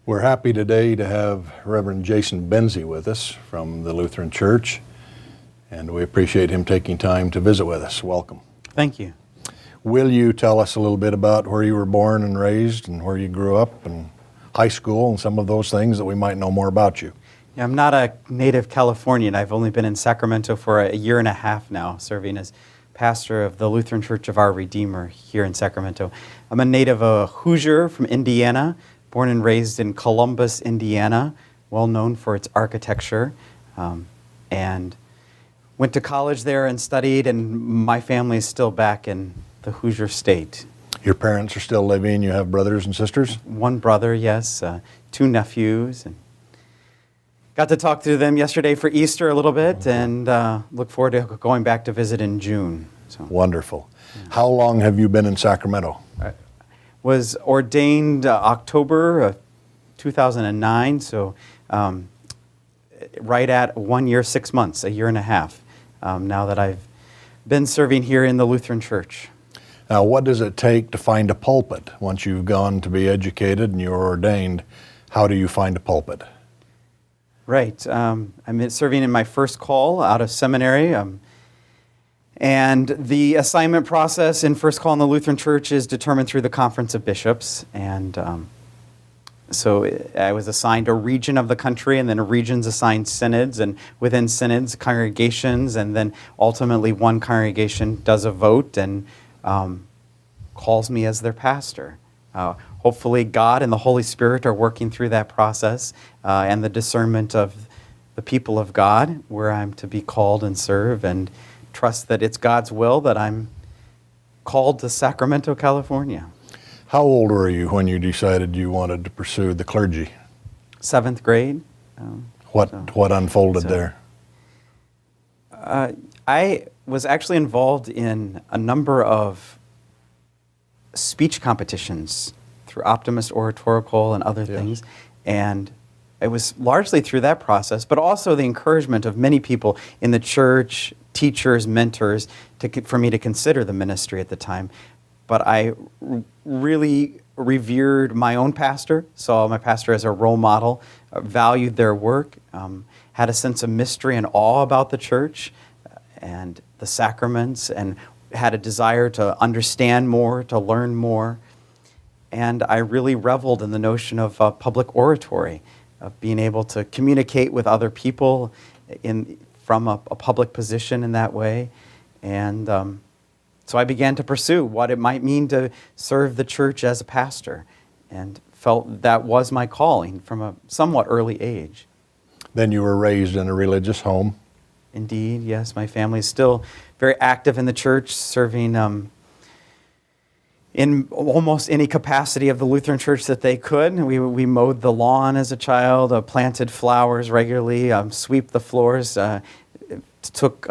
We're happy today to have Reverend Jason Bense with us from the Lutheran Church, and we appreciate him taking time to visit with us. Welcome. Thank you. Will you tell us a little bit about where you were born and raised and where you grew up and high school and some of those things that we might know more about you? Yeah, I'm not a native Californian. I've only been in Sacramento for a year and a half now, serving as pastor of the Lutheran Church of Our Redeemer here in Sacramento. I'm a native Hoosier from Indiana, born and raised in Columbus, Indiana, well known for its architecture, and went to college there and studied, and my family is still back in the Hoosier state. Your parents are still living, you have brothers and sisters? One brother, yes, two nephews, and got to talk to them yesterday for Easter a little bit, and look forward to going back to visit in June. So. Wonderful. Yeah. How long have you been in Sacramento? I was ordained October of 2009, so right at 1 year, 6 months, a year and a half, now that I've been serving here in the Lutheran Church. Now, what does it take to find a pulpit? Once you've gone to be educated and you're ordained, how do you find a pulpit? Right. I'm serving in my first call out of seminary. And the assignment process in first call in the Lutheran Church is determined through the Conference of Bishops. And so I was assigned a region of the country, and then regions assigned synods, and within synods, congregations, and then ultimately one congregation does a vote and calls me as their pastor. Hopefully God and the Holy Spirit are working through that process and the discernment of the people of God where I'm to be called and serve, and trust that it's God's will that I'm called to Sacramento, California. How old were you when you decided you wanted to pursue the clergy? 7th grade. What unfolded there? I was actually involved in a number of speech competitions through Optimist Oratorical and other things, and it was largely through that process, but also the encouragement of many people in the church, teachers, mentors, for me to consider the ministry at the time. But I really revered my own pastor, saw my pastor as a role model, valued their work, had a sense of mystery and awe about the church and the sacraments, and had a desire to understand more, to learn more. And I really reveled in the notion of public oratory, of being able to communicate with other people from a public position in that way. And so I began to pursue what it might mean to serve the church as a pastor, and felt that was my calling from a somewhat early age. Then you were raised in a religious home? Indeed, yes. My family is still very active in the church, serving in almost any capacity of the Lutheran Church that they could. We mowed the lawn as a child, planted flowers regularly, sweep the floors, took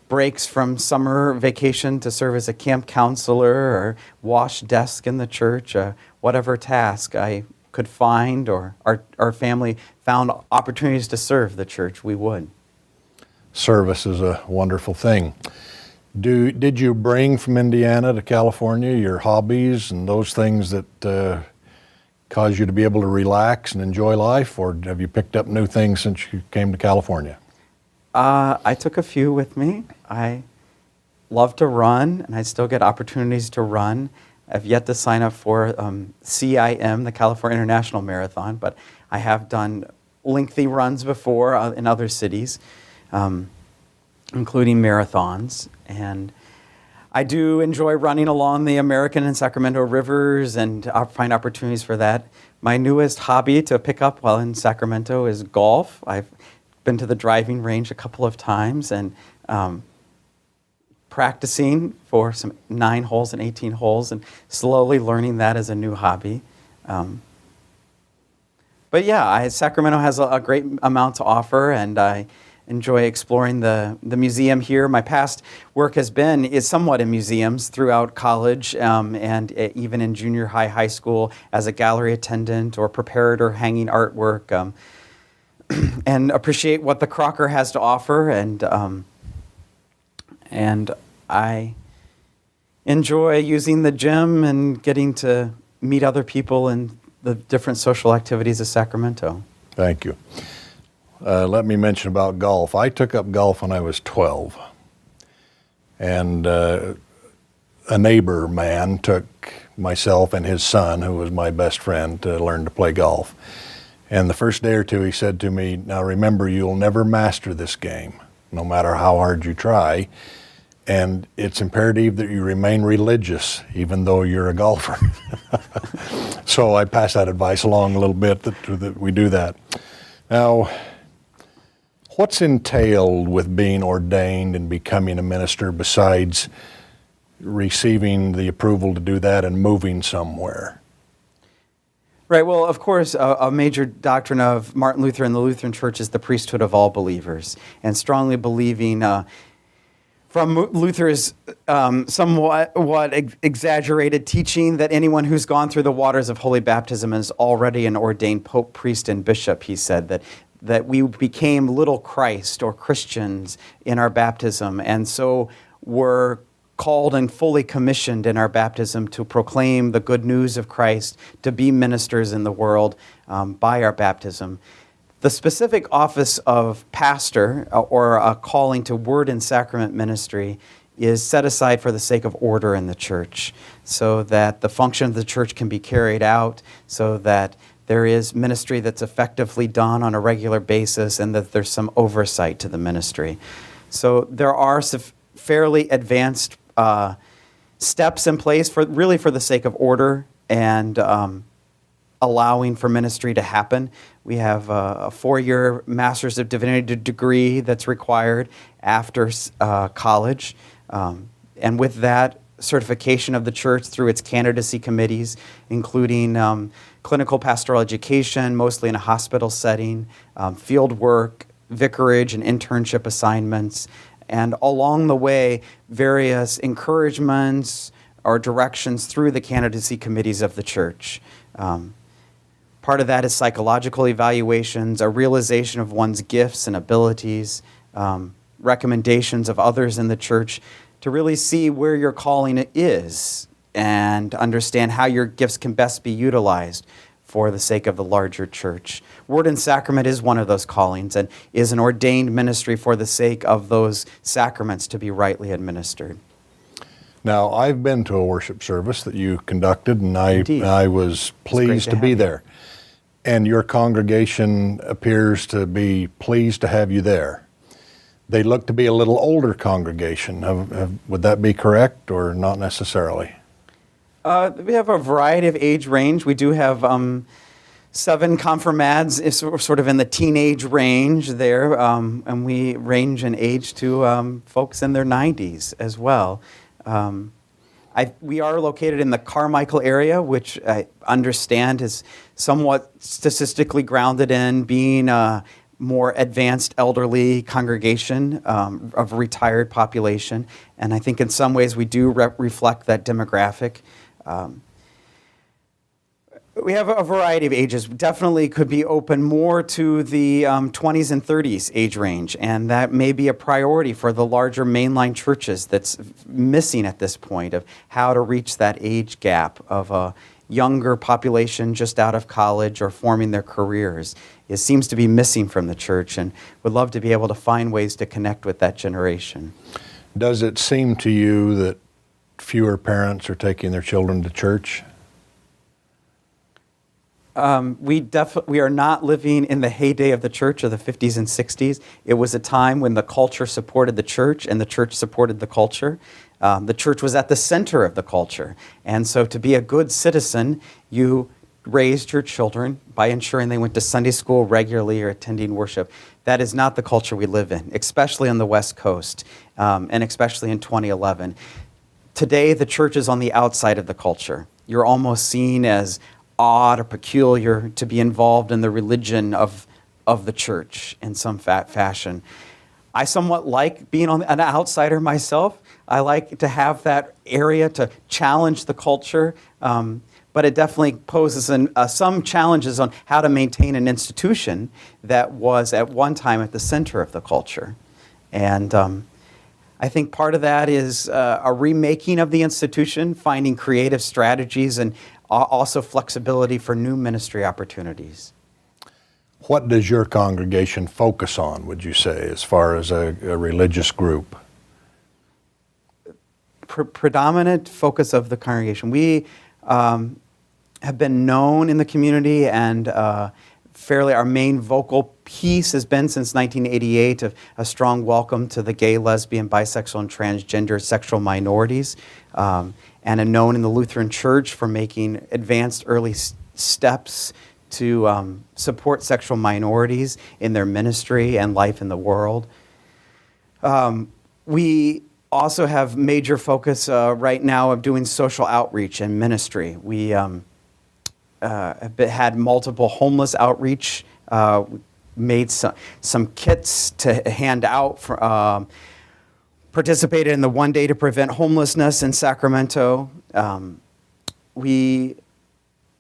breaks from summer vacation to serve as a camp counselor or wash desk in the church, whatever task I could find, or our family found opportunities to serve the church, we would. Service is a wonderful thing. Did you bring from Indiana to California your hobbies and those things that cause you to be able to relax and enjoy life, or have you picked up new things since you came to California? I took a few with me. I love to run, and I still get opportunities to run. I've yet to sign up for CIM, the California International Marathon, but I have done lengthy runs before in other cities, including marathons. And I do enjoy running along the American and Sacramento rivers, and I find opportunities for that. My newest hobby to pick up while in Sacramento is golf. I've been to the driving range a couple of times, and practicing for some 9 holes and 18 holes, and slowly learning that as a new hobby. But yeah, Sacramento has a great amount to offer, and I enjoy exploring the museum here. My past work is somewhat in museums throughout college, and even in junior high school as a gallery attendant or prepared or hanging artwork, and appreciate what the Crocker has to offer, and I enjoy using the gym and getting to meet other people in the different social activities of Sacramento. Thank you. Let me mention about golf. I took up golf when I was 12, and a neighbor man took myself and his son, who was my best friend, to learn to play golf. And the first day or two he said to me, "Now remember, you'll never master this game, no matter how hard you try. And it's imperative that you remain religious, even though you're a golfer." So I pass that advice along a little bit, that we do that. Now, what's entailed with being ordained and becoming a minister besides receiving the approval to do that and moving somewhere? Right. Well, of course, a major doctrine of Martin Luther and the Lutheran Church is the priesthood of all believers, and strongly believing from Luther's somewhat exaggerated teaching that anyone who's gone through the waters of holy baptism is already an ordained pope, priest, and bishop. He said that we became little Christ or Christians in our baptism, and so were called and fully commissioned in our baptism to proclaim the good news of Christ, to be ministers in the world by our baptism. The specific office of pastor or a calling to word and sacrament ministry is set aside for the sake of order in the church, so that the function of the church can be carried out, so that there is ministry that's effectively done on a regular basis, and that there's some oversight to the ministry. So there are fairly advanced steps in place for the sake of order and allowing for ministry to happen. We have a 4-year Master's of Divinity degree that's required after college. And with that, certification of the church through its candidacy committees, including clinical pastoral education, mostly in a hospital setting, field work, vicarage and internship assignments, and along the way, various encouragements or directions through the candidacy committees of the church. Part of that is psychological evaluations, a realization of one's gifts and abilities, recommendations of others in the church to really see where your calling is and understand how your gifts can best be utilized for the sake of the larger church. Word and Sacrament is one of those callings and is an ordained ministry for the sake of those sacraments to be rightly administered. Now, I've been to a worship service that you conducted, and I was pleased to be there. And your congregation appears to be pleased to have you there. They look to be a little older congregation. Would that be correct, or not necessarily? We have a variety of age range. We do have 7 confirmads, sort of in the teenage range there, and we range in age to folks in their 90s as well. We are located in the Carmichael area, which I understand is somewhat statistically grounded in being a more advanced elderly congregation of retired population. And I think in some ways we do reflect that demographic. We have a variety of ages. Definitely could be open more to the 20s and 30s age range, and that may be a priority for the larger mainline churches that's missing at this point, of how to reach that age gap of a younger population just out of college or forming their careers. It seems to be missing from the church, and would love to be able to find ways to connect with that generation. Does it seem to you that fewer parents are taking their children to church? We are not living in the heyday of the church of the 50s and 60s. It was a time when the culture supported the church and the church supported the culture. The church was at the center of the culture. And so to be a good citizen, you raised your children by ensuring they went to Sunday school regularly or attending worship. That is not the culture we live in, especially on the West Coast, and especially in 2011. Today, the church is on the outside of the culture. You're almost seen as odd or peculiar to be involved in the religion of the church in some fashion. I somewhat like being an outsider myself. I like to have that area to challenge the culture, but it definitely poses some challenges on how to maintain an institution that was at one time at the center of the culture. And I think part of that is a remaking of the institution, finding creative strategies and also flexibility for new ministry opportunities. What does your congregation focus on, would you say, as far as a religious group? Predominant focus of the congregation. We have been known in the community, and fairly our main vocal piece has been since 1988 a strong welcome to the gay, lesbian, bisexual, and transgender sexual minorities, and are known in the Lutheran Church for making advanced early steps to support sexual minorities in their ministry and life in the world. We also have major focus right now of doing social outreach and ministry. We have had multiple homeless outreach, made some kits to hand out, participated in the One Day to Prevent Homelessness in Sacramento. We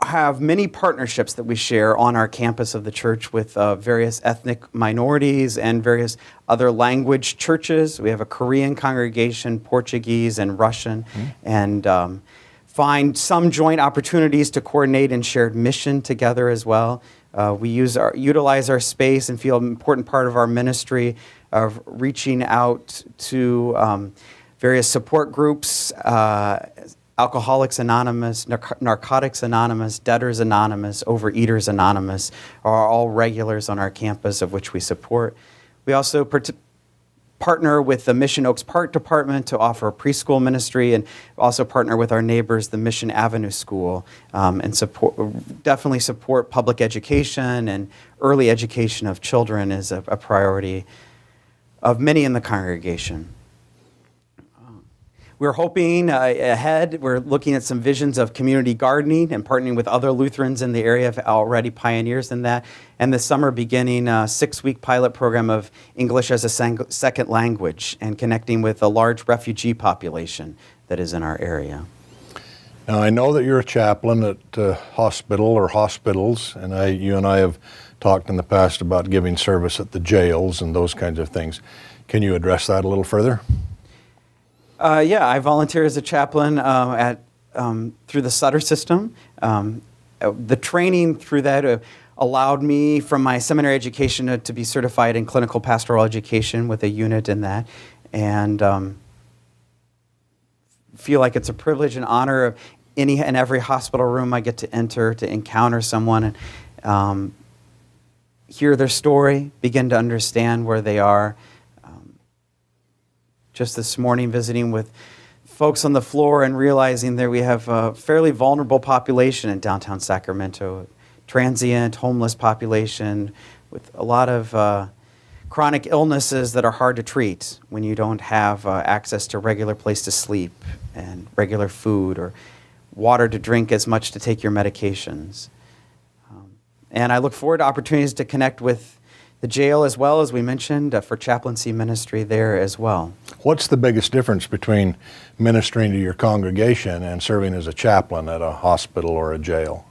have many partnerships that we share on our campus of the church with various ethnic minorities and various other language churches. We have a Korean congregation, Portuguese and Russian, and find some joint opportunities to coordinate and shared mission together as well. We utilize our space and feel an important part of our ministry of reaching out to various support groups, Alcoholics Anonymous, Narcotics Anonymous, Debtors Anonymous, Overeaters Anonymous are all regulars on our campus of which we support. We also partner with the Mission Oaks Park Department to offer a preschool ministry, and also partner with our neighbors, the Mission Avenue School, and definitely support public education, and early education of children is a priority of many in the congregation. We're hoping ahead, we're looking at some visions of community gardening and partnering with other Lutherans in the area, of already pioneers in that. And this summer beginning a 6-week pilot program of English as a second language and connecting with a large refugee population that is in our area. Now, I know that you're a chaplain at a hospital or hospitals, and you and I have talked in the past about giving service at the jails and those kinds of things. Can you address that a little further? Yeah, I volunteer as a chaplain through the Sutter system. The training through that allowed me, from my seminary education, to be certified in clinical pastoral education with a unit in that, and feel like it's a privilege and honor of any and every hospital room I get to enter, to encounter someone and hear their story, begin to understand where they are. Just this morning, visiting with folks on the floor and realizing that we have a fairly vulnerable population in downtown Sacramento, transient, homeless population with a lot of chronic illnesses that are hard to treat when you don't have access to regular place to sleep and regular food or water to drink as much to take your medications. And I look forward to opportunities to connect with the jail as well, as we mentioned, for chaplaincy ministry there as well. What's the biggest difference between ministering to your congregation and serving as a chaplain at a hospital or a jail?